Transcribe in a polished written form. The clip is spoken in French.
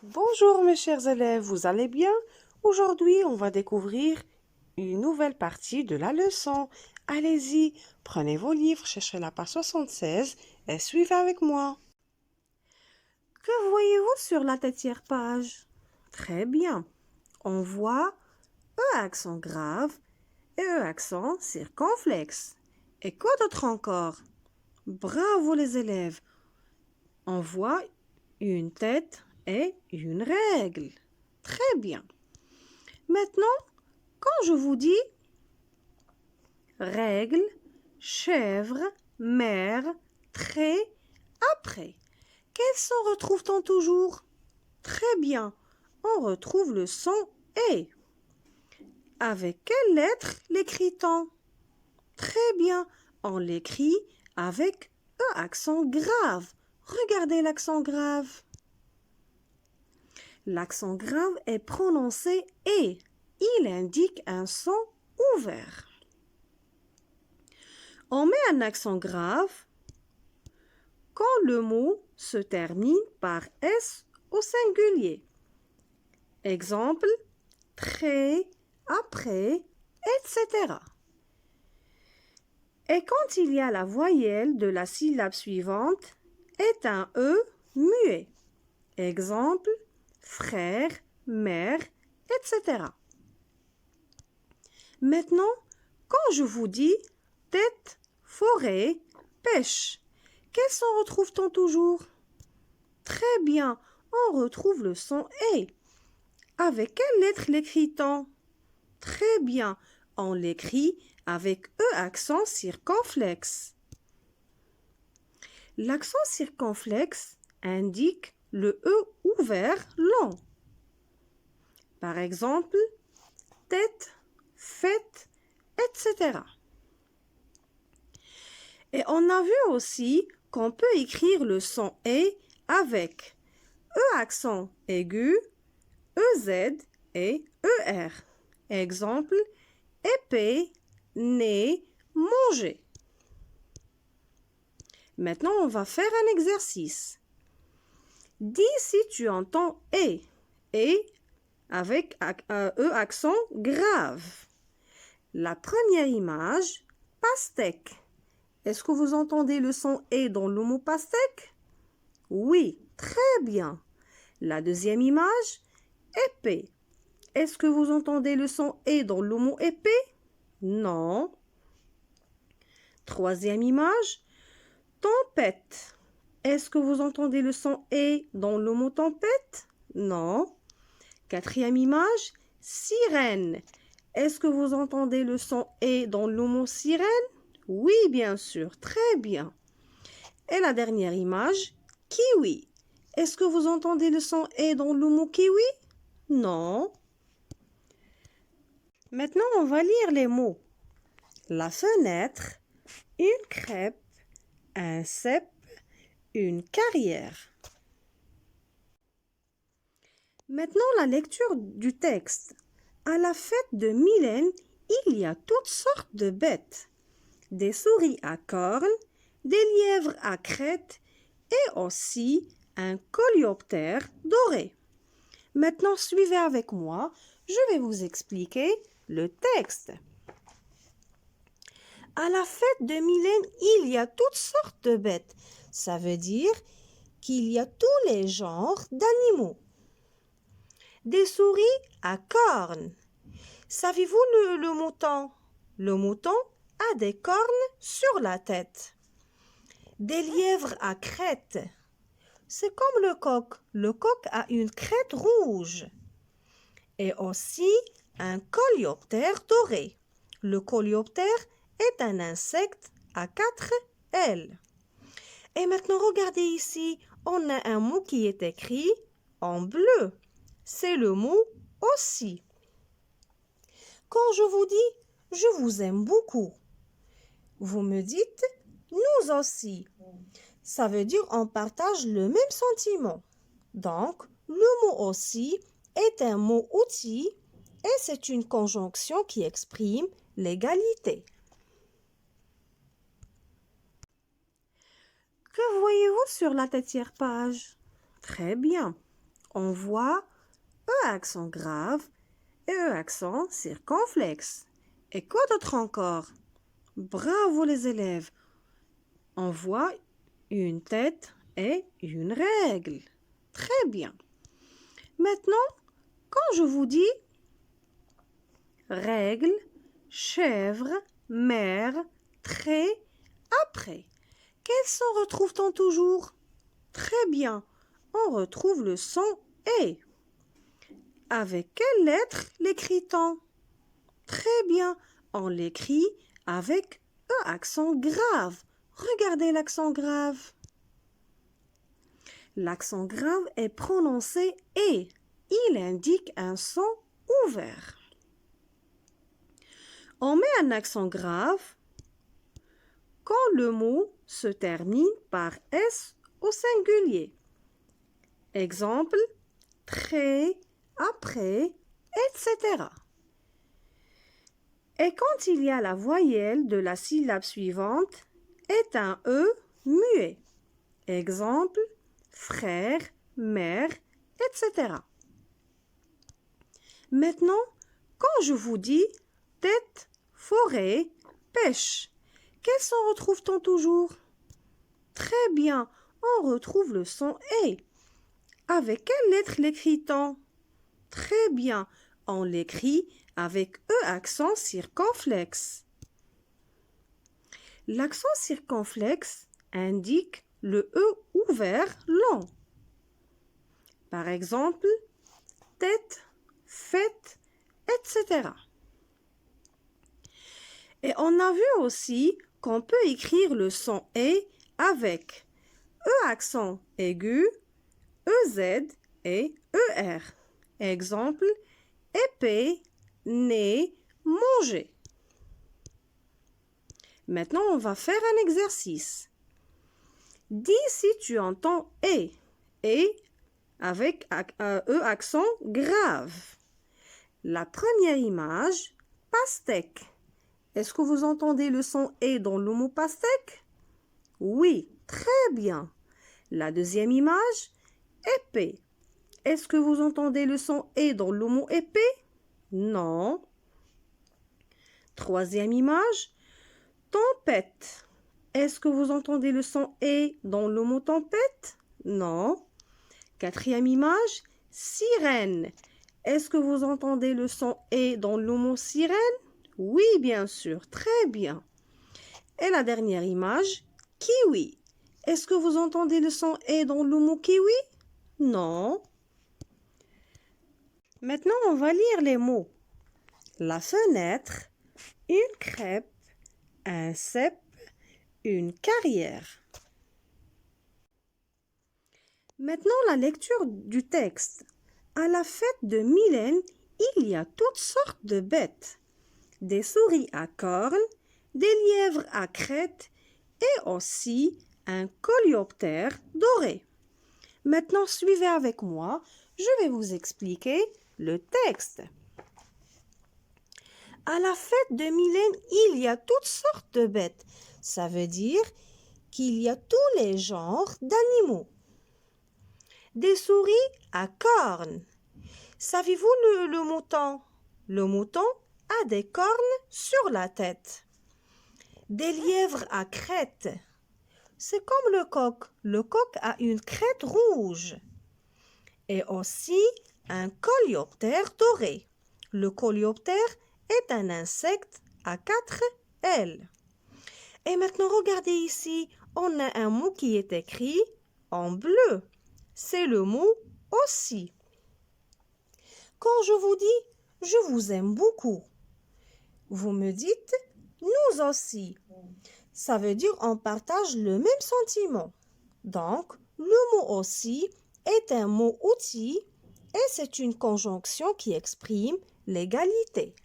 Bonjour mes chers élèves, vous allez bien? Aujourd'hui, on va découvrir une nouvelle partie de la leçon. Allez-y, prenez vos livres, cherchez la page 76 et suivez avec moi. Que voyez-vous sur la têtière page? Très bien. On voit E accent grave et E accent circonflexe. Et quoi d'autre encore? Bravo les élèves. On voit une tête et une règle. Très bien. Maintenant, quand je vous dis règle, chèvre, mère, trait, après, quel son retrouve-t-on toujours? Très bien, on retrouve le son et. Avec quelle lettre l'écrit-on? Très bien, on l'écrit avec un accent grave. Regardez l'accent grave. L'accent grave est prononcé et. Il indique un son ouvert. On met un accent grave quand le mot se termine par S au singulier. Exemple, très, après, etc. Et quand il y a la voyelle de la syllabe suivante, est un E muet. Exemple, frère, mère, etc. Maintenant, quand je vous dis tête, forêt, pêche, quel son retrouve-t-on toujours? Très bien, on retrouve le son E. Avec quelle lettre l'écrit-on? Très bien, on l'écrit avec E accent circonflexe. L'accent circonflexe indique le E ouvert long. Par exemple, tête, fête, etc. Et on a vu aussi qu'on peut écrire le son E avec E accent aigu, EZ et ER. Exemple, épée, nez, manger. Maintenant, on va faire un exercice. Dis si tu entends et avec E accent grave. La première image, pastèque. Est-ce que vous entendez le son et dans le mot pastèque? Oui, très bien. La deuxième image, épée. Est-ce que vous entendez le son et dans le mot épée? Non. Troisième image, tempête. Est-ce que vous entendez le son et dans le mot tempête? Non. Quatrième image, sirène. Est-ce que vous entendez le son et dans le mot sirène? Oui, bien sûr, très bien. Et la dernière image, kiwi. Est-ce que vous entendez le son et dans le mot kiwi? Non. Maintenant, on va lire les mots. La fenêtre, une crêpe, un cep, une carrière. Maintenant, la lecture du texte. À la fête de Mylène, il y a toutes sortes de bêtes. Des souris à cornes, des lièvres à crête et aussi un coléoptère doré. Maintenant, suivez avec moi, je vais vous expliquer le texte. À la fête de Mylène, il y a toutes sortes de bêtes. Ça veut dire qu'il y a tous les genres d'animaux. Des souris à cornes. Savez-vous le mouton? Le mouton a des cornes sur la tête. Des lièvres à crête. C'est comme le coq. Le coq a une crête rouge. Et aussi un coléoptère doré. Le coléoptère est un insecte à 4 ailes. Et maintenant, regardez ici, on a un mot qui est écrit en bleu. C'est le mot aussi. Quand je vous dis je vous aime beaucoup, vous me dites nous aussi. Ça veut dire on partage le même sentiment. Donc, le mot aussi est un mot outil et c'est une conjonction qui exprime l'égalité. Que voyez-vous sur la têtière page? Très bien. on voit E accent grave et E accent circonflexe. Et quoi d'autre encore? Bravo les élèves! On voit une tête et une règle. Très bien. Maintenant, quand je vous dis règle, chèvre, mère, trait, après, quel son retrouve-t-on toujours? Très bien, on retrouve le son E. Avec quelle lettre l'écrit-on? Très bien, on l'écrit avec E accent grave. Regardez l'accent grave. L'accent grave est prononcé E. Il indique un son ouvert. On met un accent grave quand le mot se termine par S au singulier. Exemple, très, après, etc. Et quand il y a la voyelle de la syllabe suivante, est un E muet. Exemple, frère, mère, etc. Maintenant, quand je vous dis tête, forêt, pêche, quel son retrouve-t-on toujours? Très bien, on retrouve le son E. Avec quelle lettre l'écrit-on? Très bien, on l'écrit avec E accent circonflexe. L'accent circonflexe indique le E ouvert long. Par exemple, tête, fête, etc. Et on a vu aussi qu'on peut écrire le son E avec E accent aigu, EZ et ER. Exemple, épée, nez, manger. Maintenant, on va faire un exercice. Dis si tu entends et avec E accent grave. La première image, pastèque. Est-ce que vous entendez le son E dans le mot pastèque? Oui, très bien. La deuxième image, épée. Est-ce que vous entendez le son E dans le mot épée? Non. Troisième image, tempête. Est-ce que vous entendez le son E dans le mot tempête? Non. Quatrième image, sirène. Est-ce que vous entendez le son E dans le mot sirène? Oui, bien sûr, très bien. Et la dernière image, kiwi. Est-ce que vous entendez le son E dans le mot kiwi? Non. Maintenant, on va lire les mots. La fenêtre, une crêpe, un cep, une carrière. Maintenant, la lecture du texte. À la fête de Mylène, il y a toutes sortes de bêtes. Des souris à cornes, des lièvres à crête et aussi un coléoptère doré. Maintenant, suivez avec moi, je vais vous expliquer le texte. À la fête de Mylène, il y a toutes sortes de bêtes. Ça veut dire qu'il y a tous les genres d'animaux. Des souris à cornes. Savez-vous le mouton? Le mouton a des cornes sur la tête. Des lièvres à crête. C'est comme le coq. Le coq a une crête rouge. Et aussi un coléoptère doré. Le coléoptère est un insecte à 4 ailes. Et maintenant, regardez ici, on a un mot qui est écrit en bleu. C'est le mot aussi. Quand je vous dis « je vous aime beaucoup », vous me dites « nous aussi ». Ça veut dire on partage le même sentiment. Donc, le mot aussi est un mot outil et c'est une conjonction qui exprime l'égalité.